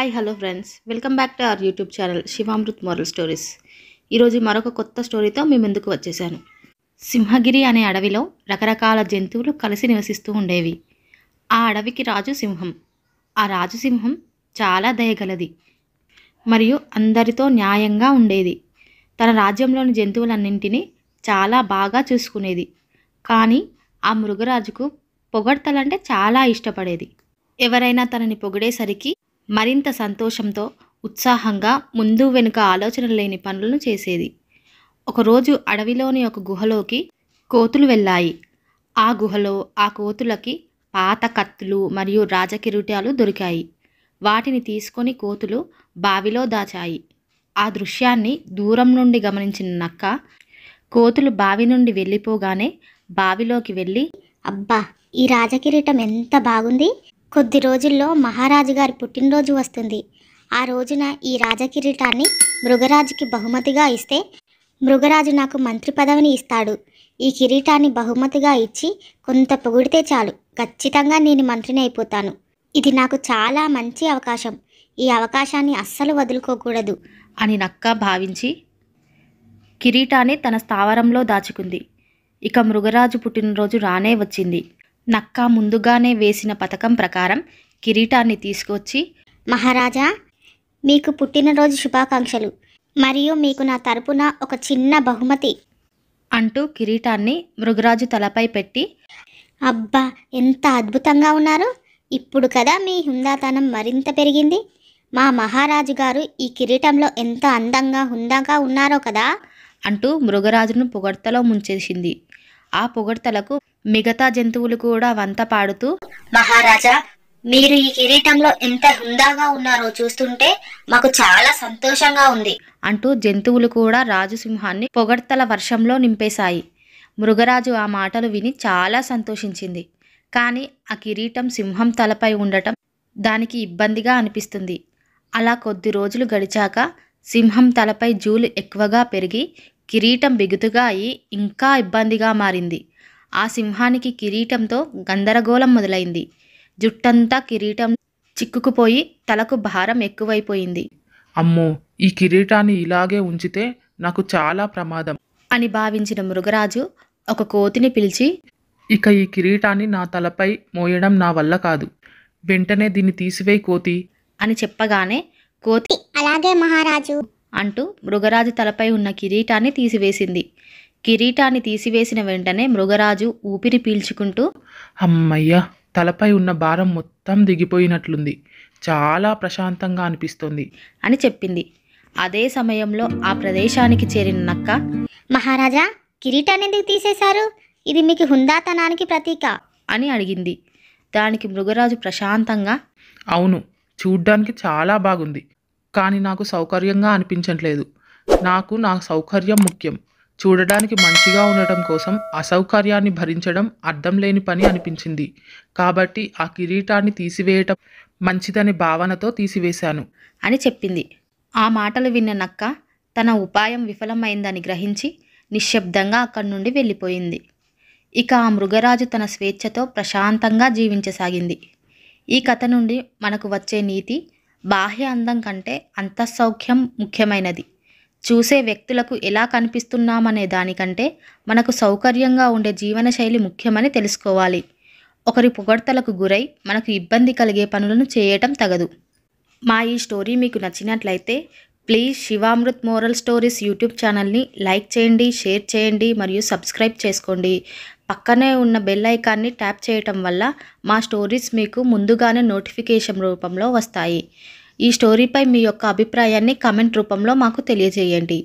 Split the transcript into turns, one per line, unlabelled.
Hi hello friends, welcome back to our YouTube channel Shivamrut moral stories. ఈరోజు మరొక కొత్త స్టోరీతో మీ ముందుకు వచ్చేసాను. సింహగిరి అనే అడవిలో రకరకాల జంతువులు కలిసి నివసిస్తూ ఉండేవి. ఆ అడవికి రాజు సింహం. ఆ రాజు సింహం చాలా దయగలది మరియు అందరితో న్యాయంగా ఉండేది. తన రాజ్యంలోని జంతువులన్నింటినీ చాలా బాగా చూసుకునేది. కానీ ఆ మృగరాజుకు పొగడ్తలంటే చాలా ఇష్టపడేది. ఎవరైనా తనని పొగిడేసరికి మరింత సంతోషంతో ఉత్సాహంగా ముందు వెనుక ఆలోచన లేని పనులను చేసేది. ఒకరోజు అడవిలోని ఒక గుహలోకి కోతులు వెళ్ళాయి. ఆ గుహలో ఆ కోతులకి పాత కత్తులు మరియు రాజకిరీటాలు దొరికాయి. వాటిని తీసుకొని కోతులు బావిలో దాచాయి. ఆ దృశ్యాన్ని దూరం నుండి గమనించిన నక్క కోతులు బావి నుండి వెళ్ళిపోగానే బావిలోకి వెళ్ళి,
అబ్బా, ఈ రాజకిరీటం ఎంత బాగుంది! కొద్ది రోజుల్లో మహారాజు గారి పుట్టినరోజు వస్తుంది. ఆ రోజున ఈ రాజకిరీటాన్ని మృగరాజుకి బహుమతిగా ఇస్తే మృగరాజు నాకు మంత్రి పదవిని ఇస్తాడు. ఈ కిరీటాన్ని బహుమతిగా ఇచ్చి కొంత పొగిడితే చాలు, ఖచ్చితంగా నేను మంత్రిని అయిపోతాను. ఇది నాకు చాలా మంచి అవకాశం. ఈ అవకాశాన్ని అస్సలు వదులుకోకూడదు
అని నక్క భావించి కిరీటాన్ని తన స్థావరంలో దాచుకుంది. ఇక మృగరాజు పుట్టినరోజు రానే వచ్చింది. నక్క ముందుగానే వేసిన పథకం ప్రకారం కిరీటాన్ని తీసుకొచ్చి,
మహారాజా, మీకు పుట్టినరోజు శుభాకాంక్షలు మరియు మీకు నా తరపున ఒక చిన్న బహుమతి
అంటూ కిరీటాన్ని మృగరాజు తలపై పెట్టి,
అబ్బా, ఎంత అద్భుతంగా ఉన్నారు! ఇప్పుడు కదా మీ హుందాతనం మరింత పెరిగింది. మా మహారాజు గారు ఈ కిరీటంలో ఎంత అందంగా హుందాగా ఉన్నారో కదా
అంటూ మృగరాజును పొగడ్తలో ముంచేసింది. ఆ పొగడ్తలకు మిగతా జంతువులు కూడా వంత పాడుతూ,
మహారాజా, మీరు ఈ కిరీటంలో ఎంత హుందాగా ఉన్నారో చూస్తుంటే మాకు చాలా సంతోషంగా ఉంది
అంటూ జంతువులు కూడా రాజుసింహాన్ని పొగడ్తల వర్షంలో నింపేశాయి. మృగరాజు ఆ మాటలు విని చాలా సంతోషించింది. కానీ ఆ కిరీటం సింహం తలపై ఉండటం దానికి ఇబ్బందిగా అనిపిస్తుంది. అలా కొద్ది రోజులు గడిచాక సింహం తలపై జూలు ఎక్కువగా పెరిగి కిరీటం బిగుతుగా అయి ఇంకా ఇబ్బందిగా మారింది. ఆ సింహానికి కిరీటంతో గందరగోళం మొదలైంది. జుట్టంతా కిరీటం చిక్కుకుపోయి తలకు భారం ఎక్కువైపోయింది.
అమ్మో, ఈ కిరీటాన్ని ఇలాగే ఉంచితే నాకు చాలా ప్రమాదం
అని భావించిన మృగరాజు ఒక కోతిని పిలిచి,
ఇక ఈ కిరీటాన్ని నా తలపై మోయడం నా వల్ల కాదు. వెంటనే దీన్ని తీసివేయి కోతి
అని చెప్పగానే కోతి
అలాగే మహారాజు
అంటూ మృగరాజు తలపై ఉన్న కిరీటాన్ని తీసివేసింది. కిరీటాన్ని తీసివేసిన వెంటనే మృగరాజు ఊపిరి పీల్చుకుంటూ,
అమ్మయ్య, తలపై ఉన్న భారం మొత్తం దిగిపోయినట్లుంది. చాలా ప్రశాంతంగా అనిపిస్తుంది
అని చెప్పింది. అదే సమయంలో ఆ ప్రదేశానికి చేరిన నక్క,
మహారాజా, కిరీటాన్ని ఎందుకు తీసేశారు? ఇది మీకు హుందాతనానికి ప్రతీక
అని అడిగింది. దానికి మృగరాజు ప్రశాంతంగా,
అవును, చూడ్డానికి చాలా బాగుంది, కానీ నాకు సౌకర్యంగా అనిపించట్లేదు. నాకు నా సౌకర్యం ముఖ్యం. చూడడానికి మంచిగా ఉండటం కోసం అసౌకర్యాన్ని భరించడం అర్థం లేని పని అనిపించింది. కాబట్టి ఆ కిరీటాన్ని తీసివేయటం మంచిదని భావనతో తీసివేశాను
అని చెప్పింది. ఆ మాటలు విన్న నక్క తన ఉపాయం విఫలమైందని గ్రహించి నిశ్శబ్దంగా అక్కడి నుండి వెళ్ళిపోయింది. ఇక ఆ మృగరాజు తన స్వేచ్ఛతో ప్రశాంతంగా జీవించసాగింది. ఈ కథ నుండి మనకు వచ్చే నీతి, బాహ్య అందం కంటే అంతఃసౌఖ్యం ముఖ్యమైనది. చూసే వ్యక్తులకు ఎలా కనిపిస్తున్నామనే దానికంటే మనకు సౌకర్యంగా ఉండే జీవనశైలి ముఖ్యమని తెలుసుకోవాలి. ఒకరి పొగడ్తలకు గురై మనకు ఇబ్బంది కలిగే పనులను చేయటం తగదు. మా ఈ స్టోరీ మీకు నచ్చినట్లయితే please Shivamrut moral stories YouTube ఛానల్ని లైక్ చేయండి, షేర్ చేయండి మరియు సబ్స్క్రైబ్ చేసుకోండి. పక్కనే ఉన్న బెల్ ఐకాన్ని ట్యాప్ చేయటం వల్ల మా స్టోరీస్ మీకు ముందుగానే నోటిఫికేషన్ రూపంలో వస్తాయి. ఈ స్టోరీపై మీ యొక్క అభిప్రాయాన్ని కామెంట్ రూపంలో మాకు తెలియజేయండి.